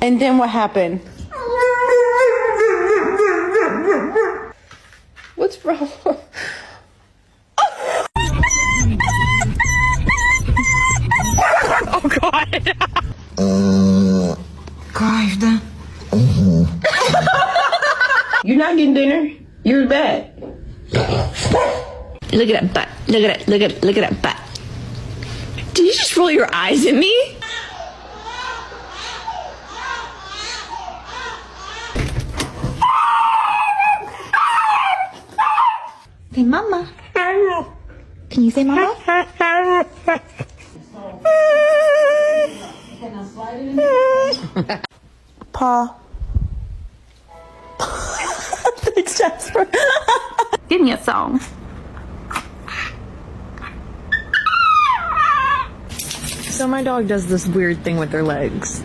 And then what happened? What's wrong? Oh God. Kaydı. You're not getting dinner. You're bad. Look at that butt. Look at it. Look at that butt. Did you just roll your eyes at me? Say mama. Can you say mama? Paw. Thanks, Jasper. Give me a song. So my dog does this weird thing with their legs.